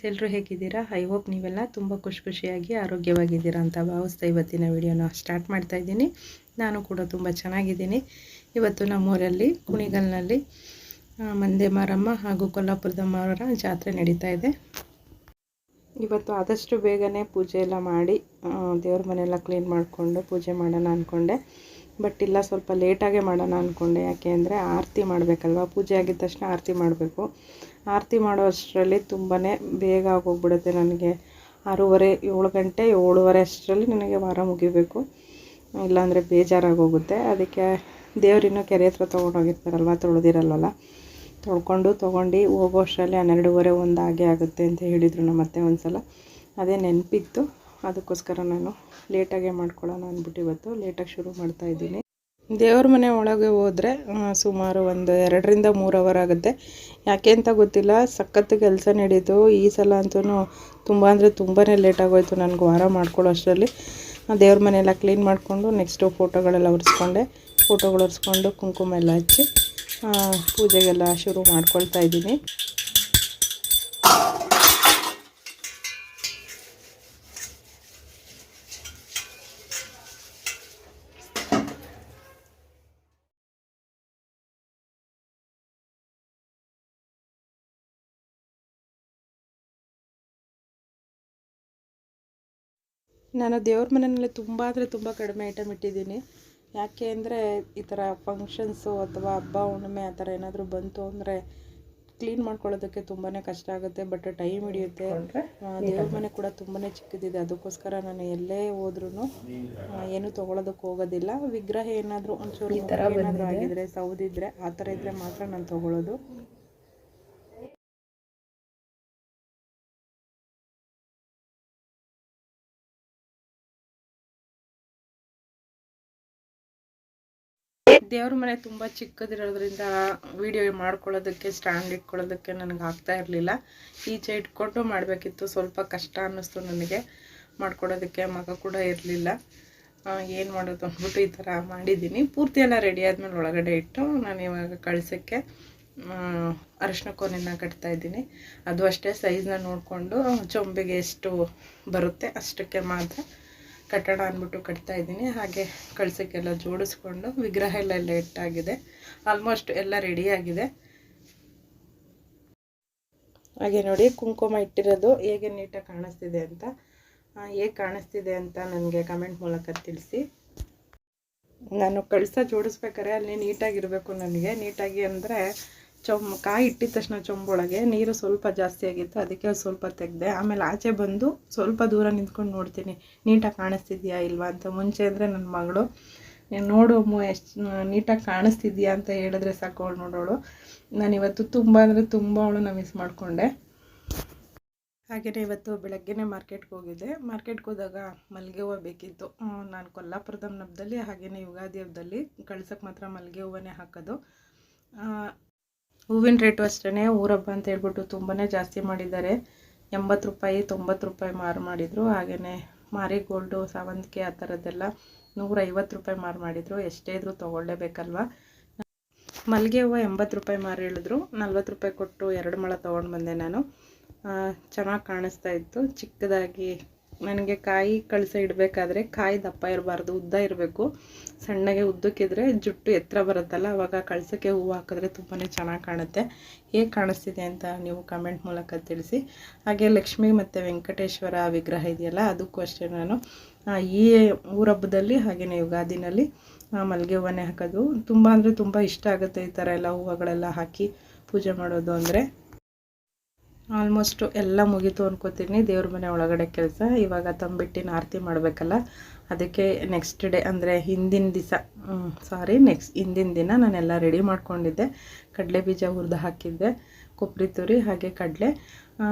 ಎಲ್ಲರೂ ಹೇಗಿದ್ದೀರಾ? I hope ನೀವೆಲ್ಲ ತುಂಬ ಖುಷಿಯಾಗಿ ಆರೋಗ್ಯವಾಗಿದ್ದೀರಾ ಅಂತ ಭಾವಿಸ್ತಾ ಇವತ್ತಿನ ವಿಡಿಯೋನ ಸ್ಟಾರ್ಟ್ ಮಾಡ್ತಾ ಇದ್ದೀನಿ. ನಾನು ಕೂಡ ತುಂಬ ಚೆನ್ನಾಗಿದ್ದೀನಿ. ಇವತ್ತು ನಮ್ಮೂರಲ್ಲಿ ಕುಣಿಗಲ್ನಲ್ಲಿ ಮಂದೆ ಮಾರಮ್ಮ ಹಾಗೂ ಕೊಲ್ಲಾಪುರದ ಮಾವರ ಜಾತ್ರೆ ನಡೀತಾ ಇದೆ. ಇವತ್ತು ಆದಷ್ಟು ಬೇಗನೆ ಪೂಜೆ ಎಲ್ಲ ಮಾಡಿ ದೇವ್ರ ಮನೆಯೆಲ್ಲ ಕ್ಲೀನ್ ಮಾಡಿಕೊಂಡು ಪೂಜೆ ಮಾಡೋಣ ಅಂದ್ಕೊಂಡೆ. ಬಟ್ ಇಲ್ಲ, ಸ್ವಲ್ಪ ಲೇಟಾಗೆ ಮಾಡೋಣ ಅಂದ್ಕೊಂಡೆ. ಯಾಕೆ ಅಂದರೆ ಆರತಿ ಮಾಡಬೇಕಲ್ವ, ಪೂಜೆ ಆಗಿದ ತಕ್ಷಣ ಆರತಿ ಮಾಡಬೇಕು. ಆರತಿ ಮಾಡೋ ಅಷ್ಟರಲ್ಲಿ ತುಂಬಾ ಬೇಗ ಆಗೋಗ್ಬಿಡುತ್ತೆ. ನನಗೆ 6:30 7 ಗಂಟೆ 7:30 ಅಷ್ಟರಲ್ಲಿ ನನಗೆ ವಾರ ಮುಗಿಬೇಕು, ಇಲ್ಲಾಂದರೆ ಬೇಜಾರಾಗೋಗುತ್ತೆ. ಅದಕ್ಕೆ ದೇವರಿನ್ನೂ ಕೆರೆ ಹತ್ರ ತೊಗೊಂಡೋಗಿರ್ತಾರಲ್ವ, ತೊಳೆದಿರಲ್ವಲ್ಲ, ತೊಗೊಂಡು ಹೋಗೋ ಅಷ್ಟರಲ್ಲಿ 12:30 1 ಹಾಗೆ ಆಗುತ್ತೆ ಅಂತ ಹೇಳಿದರು ನಮ್ಮ ಅತ್ತೆ ಒಂದು ಸಲ. ಅದೇ ನೆನಪಿತ್ತು, ಅದಕ್ಕೋಸ್ಕರ ನಾನು ಲೇಟಾಗೆ ಮಾಡ್ಕೊಳ್ಳೋಣ ಅಂದ್ಬಿಟ್ಟು ಇವತ್ತು ಲೇಟಾಗಿ ಶುರು ಮಾಡ್ತಾಯಿದ್ದೀನಿ. ದೇವ್ರ ಮನೆ ಒಳಗೆ ಹೋದರೆ ಸುಮಾರು ಒಂದು 2 ರಿಂದ 3 ಅವರ್ ಆಗುತ್ತೆ. ಯಾಕೆ ಅಂತ ಗೊತ್ತಿಲ್ಲ, ಸಖತ್ತು ಕೆಲಸ ನಡೀತು ಈ ಸಲ ಅಂತೂ. ತುಂಬ ಅಂದರೆ ತುಂಬಾ ಲೇಟಾಗೋಯ್ತು ನನಗೆ ವಾರ ಮಾಡ್ಕೊಳ್ಳೋ ಅಷ್ಟರಲ್ಲಿ. ದೇವ್ರ ಮನೆಯೆಲ್ಲ ಕ್ಲೀನ್ ಮಾಡಿಕೊಂಡು ನೆಕ್ಸ್ಟು ಫೋಟೋಗಳೆಲ್ಲ ಒರೆಸ್ಕೊಂಡು ಕುಂಕುಮ ಎಲ್ಲ ಹಚ್ಚಿ ಪೂಜೆಗೆಲ್ಲ ಶುರು ಮಾಡ್ಕೊಳ್ತಾ ಇದ್ದೀನಿ. ನಾನು ದೇವ್ರ ಮನೆಯಲ್ಲಿ ತುಂಬ ಅಂದರೆ ತುಂಬ ಕಡಿಮೆ ಐಟಮ್ ಇಟ್ಟಿದ್ದೀನಿ. ಯಾಕೆ ಅಂದರೆ ಈ ಥರ ಫಂಕ್ಷನ್ಸು ಅಥವಾ ಹಬ್ಬ ಹುಣ್ಣಿಮೆ ಆ ಥರ ಏನಾದರೂ ಬಂತು ಅಂದರೆ ಕ್ಲೀನ್ ಮಾಡ್ಕೊಳ್ಳೋದಕ್ಕೆ ತುಂಬಾ ಕಷ್ಟ ಆಗುತ್ತೆ, ಬಟ್ ಟೈಮ್ ಹಿಡಿಯುತ್ತೆ. ದೇವ್ರ ಮನೆ ಕೂಡ ತುಂಬಾ ಚಿಕ್ಕದಿದೆ, ಅದಕ್ಕೋಸ್ಕರ ನಾನು ಎಲ್ಲೇ ಹೋದ್ರೂ ಏನೂ ತೊಗೊಳೋದಕ್ಕೆ ಹೋಗೋದಿಲ್ಲ. ವಿಗ್ರಹ ಏನಾದರೂ ಒಂಚೂರು ಈ ಥರ ಏನಾದರೂ ಆಗಿದ್ರೆ ಸೌದಿದ್ರೆ ಆ ಥರ ಇದ್ದರೆ ಮಾತ್ರ ನಾನು ತೊಗೊಳ್ಳೋದು. ದೇವ್ರ ಮನೆ ತುಂಬ ಚಿಕ್ಕದಿರೋದ್ರಿಂದ ವಿಡಿಯೋ ಮಾಡ್ಕೊಳ್ಳೋದಕ್ಕೆ ಸ್ಟ್ಯಾಂಡ್ ಇಟ್ಕೊಳ್ಳೋದಕ್ಕೆ ನನಗೆ ಆಗ್ತಾ ಇರಲಿಲ್ಲ. ಈಚೆ ಇಟ್ಕೊಂಡು ಮಾಡಬೇಕಿತ್ತು, ಸ್ವಲ್ಪ ಕಷ್ಟ ಅನ್ನಿಸ್ತು ನನಗೆ ಮಾಡ್ಕೊಡೋದಕ್ಕೆ. ಮಗ ಕೂಡ ಇರಲಿಲ್ಲ, ಏನು ಮಾಡೋದು ಅಂದ್ಬಿಟ್ಟು ಈ ಥರ ಮಾಡಿದ್ದೀನಿ. ಪೂರ್ತಿ ಎಲ್ಲ ರೆಡಿ ಆದಮೇಲೆ ಒಳಗಡೆ ಇಟ್ಟು ನಾನು ಇವಾಗ ಕಳ್ಸೋಕ್ಕೆ ಅರಿಶಿನ ಕೋನೆನ ಕಟ್ತಾಯಿದ್ದೀನಿ. ಅದು ಅಷ್ಟೇ ಸೈಜ್ನ ನೋಡಿಕೊಂಡು ಚೊಂಬೆಗೆ ಎಷ್ಟು ಬರುತ್ತೆ ಅಷ್ಟಕ್ಕೆ ಮಾತ್ರ ಕಟ್ಟೋಣ ಅಂದ್ಬಿಟ್ಟು ಕಟ್ತಾಯಿದ್ದೀನಿ. ಹಾಗೆ ಕಳ್ಸೋಕ್ಕೆಲ್ಲ ಜೋಡಿಸ್ಕೊಂಡು ವಿಗ್ರಹ ಎಲ್ಲ ಇಟ್ಟಾಗಿದೆ, ಆಲ್ಮೋಸ್ಟ್ ಎಲ್ಲ ರೆಡಿಯಾಗಿದೆ. ಹಾಗೆ ನೋಡಿ ಕುಂಕುಮ ಇಟ್ಟಿರೋದು ಹೇಗೆ ನೀಟಾಗಿ ಕಾಣಿಸ್ತಿದೆ ಅಂತ, ಹೇಗೆ ಕಾಣಿಸ್ತಿದೆ ಅಂತ ನನಗೆ ಕಮೆಂಟ್ ಮೂಲಕ ತಿಳಿಸಿ. ನಾನು ಕಳಸ ಜೋಡಿಸ್ಬೇಕಾದ್ರೆ ಅಲ್ಲಿ ನೀಟಾಗಿರಬೇಕು. ನನಗೆ ನೀಟಾಗಿ ಅಂದರೆ ಕಾಯಿ ಇಟ್ಟಿದ ತಕ್ಷಣ ಚೊಂಬೊಳಗೆ ನೀರು ಸ್ವಲ್ಪ ಜಾಸ್ತಿ ಆಗಿತ್ತು, ಅದಕ್ಕೆ ಸ್ವಲ್ಪ ತೆಗೆದೆ. ಆಮೇಲೆ ಆಚೆ ಬಂದು ಸ್ವಲ್ಪ ದೂರ ನಿಂತ್ಕೊಂಡು ನೋಡ್ತೀನಿ ನೀಟಾಗಿ ಕಾಣಿಸ್ತಿದ್ಯಾ ಇಲ್ವಾ ಅಂತ. ಮುಂಚೆ ಅಂದರೆ ನನ್ನ ಮಗಳು ನೋಡು ಎಷ್ಟು ನೀಟಾಗಿ ಕಾಣಿಸ್ತಿದ್ಯಾ ಅಂತ ಹೇಳಿದ್ರೆ ಸಾಕು ಅವಳು ನೋಡೋಳು. ನಾನಿವತ್ತು ತುಂಬ ಅಂದರೆ ತುಂಬ ಅವಳನ್ನ ಮಿಸ್ ಮಾಡಿಕೊಂಡೆ. ಹಾಗೆಯೇ ಇವತ್ತು ಬೆಳಗ್ಗೆನೇ ಮಾರ್ಕೆಟ್ಗೆ ಹೋಗಿದ್ದೆ. ಮಾರ್ಕೆಟ್ಗೆ ಹೋದಾಗ ಮಲ್ಲಿಗೆ ಹೂವು ಬೇಕಿತ್ತು. ನಾನು ಕೊಲ್ಲಾಪುರದ ಹಬ್ಬದಲ್ಲಿ ಹಾಗೆಯೇ ಯುಗಾದಿ ಹಬ್ಬದಲ್ಲಿ ಕಳ್ಸೋಕ್ಕೆ ಮಾತ್ರ ಮಲ್ಲಿಗೆ ಹೂವನ್ನೇ ಹಾಕೋದು. ಹೂವಿನ ರೇಟು ಅಷ್ಟೇ, ಊರಬ್ಬ ಅಂತ ಹೇಳ್ಬಿಟ್ಟು ತುಂಬಾ ಜಾಸ್ತಿ ಮಾಡಿದ್ದಾರೆ. 80 ರೂಪಾಯಿ 90 ರೂಪಾಯಿ ಮಾರು ಮಾಡಿದರು. ಹಾಗೆಯೇ ಮಾರಿಗೋಲ್ಡು ಸಾವಂತಿಗೆ ಆ ಥರದ್ದೆಲ್ಲ 150 ರೂಪಾಯಿ ಮಾರು ಮಾಡಿದರು. ಎಷ್ಟೇ ಇದ್ರೂ ತೊಗೊಳ್ಳೇಬೇಕಲ್ವ. ಮಲ್ಲಿಗೆ ಹೂವು 80 ರೂಪಾಯಿ ಮಾರು ಹೇಳಿದ್ರು. 40 ರೂಪಾಯಿ ಕೊಟ್ಟು 2 ಮೊಳ ತೊಗೊಂಡು ಬಂದೆ ನಾನು. ಚೆನ್ನಾಗಿ ಕಾಣಿಸ್ತಾ ಇತ್ತು. ಚಿಕ್ಕದಾಗಿ ನನಗೆ ಕಾಯಿ ಕಳಸ ಇಡಬೇಕಾದ್ರೆ ಕಾಯಿ ದಪ್ಪ ಇರಬಾರ್ದು, ಉದ್ದ ಇರಬೇಕು. ಸಣ್ಣಗೆ ಉದ್ದಕ್ಕಿದ್ರೆ ಜುಟ್ಟು ಎತ್ತರ ಬರುತ್ತಲ್ಲ, ಆವಾಗ ಕಳಸಕ್ಕೆ ಹೂವು ಹಾಕಿದ್ರೆ ತುಂಬಾ ಚೆನ್ನಾಗಿ ಕಾಣುತ್ತೆ. ಹೇಗೆ ಕಾಣಿಸ್ತಿದೆ ಅಂತ ನೀವು ಕಮೆಂಟ್ ಮೂಲಕ ತಿಳಿಸಿ. ಹಾಗೆ ಲಕ್ಷ್ಮಿ ಮತ್ತು ವೆಂಕಟೇಶ್ವರ ವಿಗ್ರಹ ಇದೆಯಲ್ಲ, ಅದಕ್ಕೂ ಅಷ್ಟೇ ನಾನು ಈ ಊರಬ್ಬದಲ್ಲಿ ಹಾಗೆಯೇ ಯುಗಾದಿನಲ್ಲಿ ಮಲ್ಲಿಗೆ ಹೂವನ್ನೇ ಹಾಕೋದು. ತುಂಬ ಅಂದರೆ ತುಂಬ ಇಷ್ಟ ಆಗುತ್ತೆ ಈ ಥರ ಎಲ್ಲ ಹೂವುಗಳೆಲ್ಲ ಹಾಕಿ ಪೂಜೆ ಮಾಡೋದು ಅಂದರೆ. ಆಲ್ಮೋಸ್ಟು ಎಲ್ಲ ಮುಗೀತು ಅನ್ಕೋತೀನಿ ದೇವ್ರ ಮನೆ ಒಳಗಡೆ ಕೆಲಸ. ಇವಾಗ ತಂಬಿಟ್ಟಿನ ಆರತಿ ಮಾಡಬೇಕಲ್ಲ, ಅದಕ್ಕೆ ನೆಕ್ಸ್ಟ್ ಡೇ ಅಂದರೆ ಹಿಂದಿನ ದಿನ ನಾನೆಲ್ಲ ರೆಡಿ ಮಾಡ್ಕೊಂಡಿದ್ದೆ. ಕಡಲೆ ಬೀಜ ಹುರಿದು ಹಾಕಿದ್ದೆ, ಕೊಬ್ಬರಿ ತುರಿ ಹಾಗೆ ಕಡಲೆ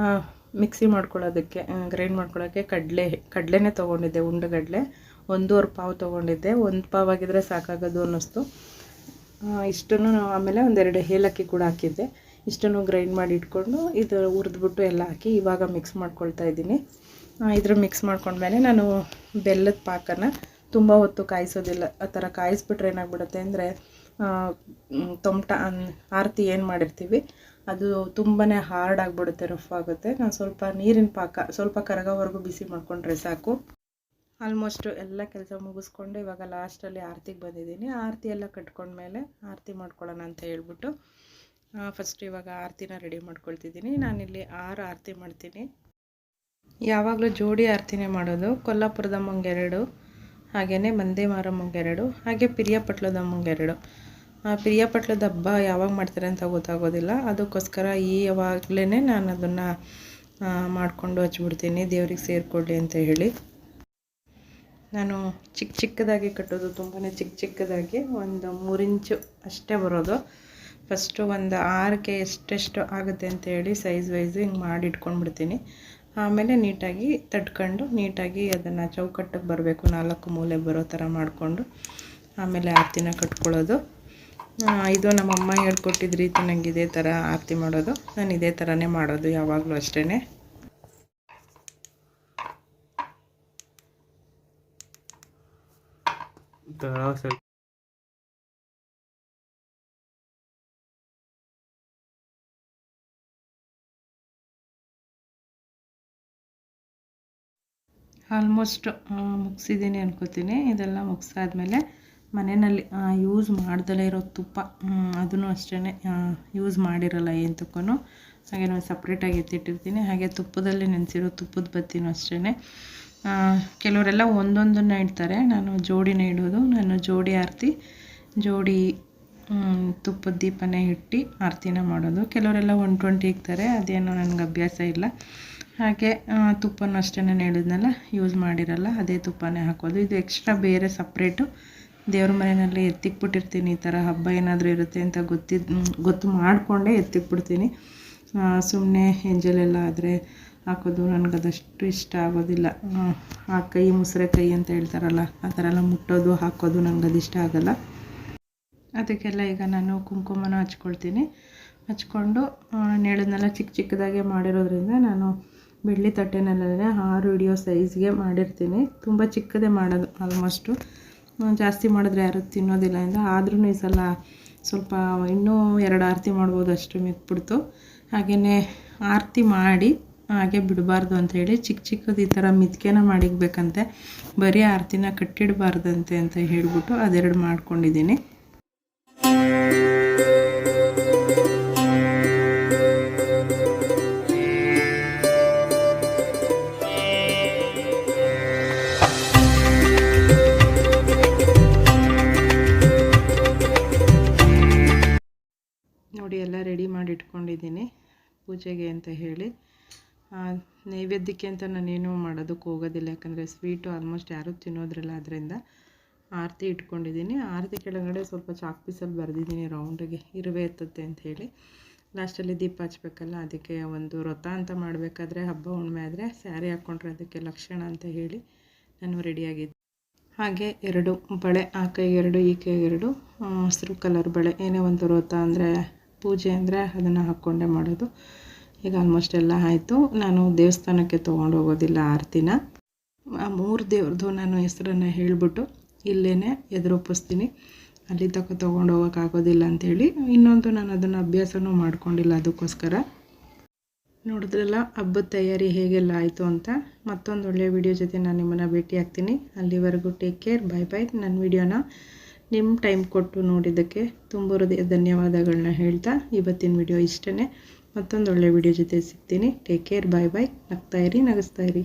ಮಿಕ್ಸಿ ಮಾಡ್ಕೊಳ್ಳೋದಕ್ಕೆ ಗ್ರೈಂಡ್ ಮಾಡ್ಕೊಳ್ಳೋಕ್ಕೆ ಕಡಲೆನೇ ತೊಗೊಂಡಿದ್ದೆ. ಉಂಡುಗಡಲೆ 1.25 ಪಾವು ತೊಗೊಂಡಿದ್ದೆ. 1 ಪಾವು ಆಗಿದ್ರೆ ಸಾಕಾಗೋದು ಅನ್ನಿಸ್ತು. ಇಷ್ಟನ್ನು ಆಮೇಲೆ 2 ಏಲಕ್ಕಿ ಕೂಡ ಹಾಕಿದ್ದೆ. ಇಷ್ಟನ್ನು ಗ್ರೈಂಡ್ ಮಾಡಿ ಇಟ್ಕೊಂಡು ಇದು ಹುರಿದ್ಬಿಟ್ಟು ಎಲ್ಲ ಹಾಕಿ ಇವಾಗ ಮಿಕ್ಸ್ ಮಾಡ್ಕೊಳ್ತಾ ಇದ್ದೀನಿ. ಇದ್ರ ಮಿಕ್ಸ್ ಮಾಡ್ಕೊಂಡ್ಮೇಲೆ ನಾನು ಬೆಲ್ಲದ ಪಾಕನ ತುಂಬ ಹೊತ್ತು ಕಾಯಿಸೋದಿಲ್ಲ. ಆ ಥರ ಕಾಯಿಸ್ಬಿಟ್ರೆ ಏನಾಗ್ಬಿಡುತ್ತೆ ಅಂದರೆ ಆರತಿ ಏನು ಮಾಡಿರ್ತೀವಿ ಅದು ತುಂಬಾ ಹಾರ್ಡ್ ಆಗಿಬಿಡುತ್ತೆ, ರಫ್ ಆಗುತ್ತೆ. ನಾನು ಸ್ವಲ್ಪ ನೀರಿನ ಪಾಕ ಸ್ವಲ್ಪ ಕರಗೋವರೆಗೂ ಬಿಸಿ ಮಾಡಿಕೊಂಡ್ರೆ ಸಾಕು. ಆಲ್ಮೋಸ್ಟ್ ಎಲ್ಲ ಕೆಲಸ ಮುಗಿಸ್ಕೊಂಡು ಇವಾಗ ಲಾಸ್ಟಲ್ಲಿ ಆರತಿಗೆ ಬಂದಿದ್ದೀನಿ. ಆರತಿ ಎಲ್ಲ ಕಟ್ಕೊಂಡ್ಮೇಲೆ ಆರತಿ ಮಾಡ್ಕೊಳ್ಳೋಣ ಅಂತ ಹೇಳ್ಬಿಟ್ಟು ಫಸ್ಟ್ ಇವಾಗ ಆರತಿನ ರೆಡಿ ಮಾಡ್ಕೊಳ್ತಿದ್ದೀನಿ. ನಾನಿಲ್ಲಿ 6 ಆರತಿ ಮಾಡ್ತೀನಿ. ಯಾವಾಗಲೂ ಜೋಡಿ ಆರತಿನೇ ಮಾಡೋದು. ಕೊಲ್ಲಾಪುರದಮ್ಮಂಗೆ 2, ಹಾಗೆಯೇ ಮಂದೇ ಮಾರಮ್ಮಂಗೆ 2, ಹಾಗೆ ಪಿರಿಯಾಪಟ್ಲದಮ್ಮಂಗೆ 2. ಪಿರಿಯಾಪಟ್ಲದ ಹಬ್ಬ ಯಾವಾಗ ಮಾಡ್ತಾರೆ ಅಂತ ಗೊತ್ತಾಗೋದಿಲ್ಲ. ಅದಕ್ಕೋಸ್ಕರ ಯಾವಾಗಲೇ ನಾನು ಅದನ್ನು ಮಾಡಿಕೊಂಡು ಹಚ್ಬಿಡ್ತೀನಿ, ದೇವ್ರಿಗೆ ಸೇರಿಕೊಳ್ಳಿ ಅಂತ ಹೇಳಿ. ನಾನು ಚಿಕ್ಕದಾಗಿ ಕಟ್ಟೋದು, ತುಂಬಾ ಚಿಕ್ಕದಾಗಿ, ಒಂದು 3 ಇಂಚು ಅಷ್ಟೇ ಬರೋದು. ಫಸ್ಟು ಒಂದು 6ಕ್ಕೆ ಎಷ್ಟೆಷ್ಟು ಆಗುತ್ತೆ ಅಂತ ಹೇಳಿ ಸೈಜ್ ವೈಸು ಹಿಂಗೆ ಮಾಡಿ ಇಟ್ಕೊಂಡ್ಬಿಡ್ತೀನಿ. ಆಮೇಲೆ ನೀಟಾಗಿ ತಟ್ಕೊಂಡು ನೀಟಾಗಿ ಅದನ್ನು ಚೌಕಟ್ಟಿಗೆ ಬರಬೇಕು, 4 ಮೂಲೆ ಬರೋ ಥರ ಮಾಡಿಕೊಂಡು ಆಮೇಲೆ ಆರತಿನ ಕಟ್ಕೊಳ್ಳೋದು. ಇದು ನಮ್ಮಮ್ಮ ಹೇಳ್ಕೊಟ್ಟಿದ್ದ ರೀತಿ ನನಗೆ ಇದೇ ಥರ ಆರತಿ ಮಾಡೋದು. ನಾನು ಇದೇ ಥರನೇ ಮಾಡೋದು ಯಾವಾಗಲೂ ಅಷ್ಟೇ. ಆಲ್ಮೋಸ್ಟ್ ಮುಗಿಸಿದ್ದೀನಿ ಅನ್ಕೋತೀನಿ. ಇದೆಲ್ಲ ಮುಗಿಸಾದ್ಮೇಲೆ ಮನೆಯಲ್ಲಿ ಯೂಸ್ ಮಾಡ್ದಲೇ ಇರೋ ತುಪ್ಪ, ಅದನ್ನು ಅಷ್ಟೇ ಯೂಸ್ ಮಾಡಿರಲ್ಲ ಏನು ತುಪ್ಪನೂ, ಹಾಗೆ ನಾನು ಸಪ್ರೇಟಾಗಿ ಎತ್ತಿಟ್ಟಿರ್ತೀನಿ. ಹಾಗೆ ತುಪ್ಪದಲ್ಲಿ ನೆನೆಸಿರೋ ತುಪ್ಪದ ಬತ್ತಿನೂ ಅಷ್ಟೇ. ಕೆಲವರೆಲ್ಲ ಒಂದೊಂದನ್ನು ಇಡ್ತಾರೆ, ನಾನು ಜೋಡಿನೇ ಇಡೋದು. ನಾನು ಜೋಡಿ ಆರತಿ, ಜೋಡಿ ತುಪ್ಪದ ದೀಪನೇ ಇಟ್ಟು ಆರತಿನ ಮಾಡೋದು. ಕೆಲವರೆಲ್ಲ 120 ಇಕ್ತಾರೆ, ಅದೇನೋ ನನಗೆ ಅಭ್ಯಾಸ ಇಲ್ಲ. ಹಾಗೆ ತುಪ್ಪನೂ ಅಷ್ಟೇ ನಾನು ಹೇಳಿದ್ನಲ್ಲ, ಯೂಸ್ ಮಾಡಿರಲ್ಲ, ಅದೇ ತುಪ್ಪನೇ ಹಾಕೋದು. ಇದು ಎಕ್ಸ್ಟ್ರಾ ಬೇರೆ ಸಪ್ರೇಟು ದೇವ್ರ ಮನೆಯಲ್ಲಿ ಎತ್ತಿಕ್ಬಿಟ್ಟಿರ್ತೀನಿ. ಈ ಥರ ಹಬ್ಬ ಏನಾದರೂ ಇರುತ್ತೆ ಅಂತ ಗೊತ್ತು ಮಾಡಿಕೊಂಡೇ ಎತ್ತಿಕ್ಬಿಡ್ತೀನಿ. ಸುಮ್ಮನೆ ಎಂಜಲೆಲ್ಲ ಆದರೆ ಹಾಕೋದು ನನಗದಷ್ಟು ಇಷ್ಟ ಆಗೋದಿಲ್ಲ. ಆ ಕೈ ಮುಸ್ರೆ ಕೈ ಅಂತ ಹೇಳ್ತಾರಲ್ಲ, ಆ ಥರ ಎಲ್ಲ ಮುಟ್ಟೋದು ಹಾಕೋದು ನನಗದು ಇಷ್ಟ ಆಗೋಲ್ಲ. ಅದಕ್ಕೆಲ್ಲ ಈಗ ನಾನು ಕುಂಕುಮನ ಹಚ್ಕೊಳ್ತೀನಿ. ಹಚ್ಕೊಂಡು ಹೇಳಿದ್ನೆಲ್ಲ ಚಿಕ್ಕದಾಗೆ ಮಾಡಿರೋದ್ರಿಂದ ನಾನು ಬೆಳ್ಳಿ ತಟ್ಟೆನಲ್ಲೇ 6 ಹಿಡಿಯೋ ಸೈಜ್ಗೆ ಮಾಡಿರ್ತೀನಿ. ತುಂಬ ಚಿಕ್ಕದೇ ಮಾಡೋದು, ಆಲ್ಮೋಸ್ಟು ಜಾಸ್ತಿ ಮಾಡಿದ್ರೆ ಯಾರು ತಿನ್ನೋದಿಲ್ಲ ಅಂತ. ಆದ್ರೂ ಈ ಸಲ ಸ್ವಲ್ಪ ಇನ್ನೂ 2 ಆರತಿ ಮಾಡ್ಬೋದು, ಅಷ್ಟು ಮಿಕ್ಬಿಡ್ತು. ಹಾಗೆಯೇ ಆರತಿ ಮಾಡಿ ಹಾಗೆ ಬಿಡಬಾರ್ದು ಅಂಥೇಳಿ ಚಿಕ್ಕದು ಈ ಥರ ಮಿತ್ಕೆನ ಮಾಡಿಕ್ಬೇಕಂತೆ, ಬರೀ ಆರತಿನ ಕಟ್ಟಿಡಬಾರ್ದಂತೆ ಅಂತ ಹೇಳ್ಬಿಟ್ಟು ಅದೆರಡು ಮಾಡ್ಕೊಂಡಿದ್ದೀನಿ. ನೋಡಿ ಎಲ್ಲ ರೆಡಿ ಮಾಡಿ ಇಟ್ಕೊಂಡಿದ್ದೀನಿ ಪೂಜೆಗೆ ಅಂತ ಹೇಳಿ. ನೈವೇದ್ಯಕ್ಕೆ ಅಂತ ನಾನೇನು ಮಾಡೋದಕ್ಕೆ ಹೋಗೋದಿಲ್ಲ, ಯಾಕಂದರೆ ಸ್ವೀಟು ಆಲ್ಮೋಸ್ಟ್ ಯಾರೂ ತಿನ್ನೋದ್ರಲ್ಲ, ಅದರಿಂದ ಆರತಿ ಇಟ್ಕೊಂಡಿದ್ದೀನಿ. ಆರತಿ ಕೆಳಗಡೆ ಸ್ವಲ್ಪ ಚಾಕ್ ಪೀಸಲ್ಲಿ ಬರೆದಿದ್ದೀನಿ ರೌಂಡಿಗೆ ಇರುವೆ ಎತ್ತುತ್ತೆ ಅಂತ ಹೇಳಿ. ಲಾಸ್ಟಲ್ಲಿ ದೀಪ ಹಚ್ಬೇಕಲ್ಲ, ಅದಕ್ಕೆ ಒಂದು ವ್ರತ ಅಂತ ಮಾಡಬೇಕಾದ್ರೆ ಹಬ್ಬ ಹುಣ್ಣಿಮೆ ಆದರೆ ಸ್ಯಾರಿ ಹಾಕ್ಕೊಂಡ್ರೆ ಅದಕ್ಕೆ ಲಕ್ಷಣ ಅಂತ ಹೇಳಿ ನಾನು ರೆಡಿಯಾಗಿದ್ದೆ. ಹಾಗೆ 2 ಬಳೆ, ಆ ಕೈಗೆ 2 ಈ ಕೈಗೆ 2 ಹಸಿರು ಕಲರ್ ಬಳೆ. ಏನೇ ಒಂದು ವ್ರತ ಅಂದರೆ ಪೂಜೆ ಅಂದರೆ ಅದನ್ನು ಹಾಕ್ಕೊಂಡೇ ಮಾಡೋದು. ಈಗ ಆಲ್ಮೋಸ್ಟ್ ಎಲ್ಲ ಆಯಿತು. ನಾನು ದೇವಸ್ಥಾನಕ್ಕೆ ತೊಗೊಂಡು ಹೋಗೋದಿಲ್ಲ ಆರತಿನ. 3 ದೇವ್ರದ್ದು ನಾನು ಹೆಸರನ್ನು ಹೇಳಿಬಿಟ್ಟು ಇಲ್ಲೇ ಎದುರೊಪ್ಪಿಸ್ತೀನಿ. ಅಲ್ಲಿ ತೊಗೊಂಡು ಹೋಗೋಕ್ಕಾಗೋದಿಲ್ಲ ಅಂಥೇಳಿ. ಇನ್ನೊಂದು ನಾನು ಅದನ್ನು ಅಭ್ಯಾಸನೂ ಮಾಡ್ಕೊಂಡಿಲ್ಲ, ಅದಕ್ಕೋಸ್ಕರ. ನೋಡಿದ್ರಲ್ಲ ಹಬ್ಬದ ತಯಾರಿ ಹೇಗೆಲ್ಲ ಆಯಿತು ಅಂತ. ಮತ್ತೊಂದು ಒಳ್ಳೆಯ ವಿಡಿಯೋ ಜೊತೆ ನಾನು ನಿಮ್ಮನ್ನು ಭೇಟಿ ಆಗ್ತೀನಿ. ಅಲ್ಲಿವರೆಗೂ ಟೇಕ್ ಕೇರ್, ಬಾಯ್. ನನ್ನ ವಿಡಿಯೋನ ನಿಮ್ಮ ಟೈಮ್ ಕೊಟ್ಟು ನೋಡಿದ್ದಕ್ಕೆ ತುಂಬ ಹೃದಯ ಧನ್ಯವಾದಗಳನ್ನ ಹೇಳ್ತಾ ಇವತ್ತಿನ ವಿಡಿಯೋ ಇಷ್ಟೇ. ಮತ್ತೊಂದು ಒಳ್ಳೆಯ ವಿಡಿಯೋ ಜೊತೆ ಸಿಗ್ತೀನಿ. ಟೇಕ್ ಕೇರ್, ಬಾಯ್. ನಗ್ತಾಯಿರಿ, ನಗಿಸ್ತಾಯಿರಿ.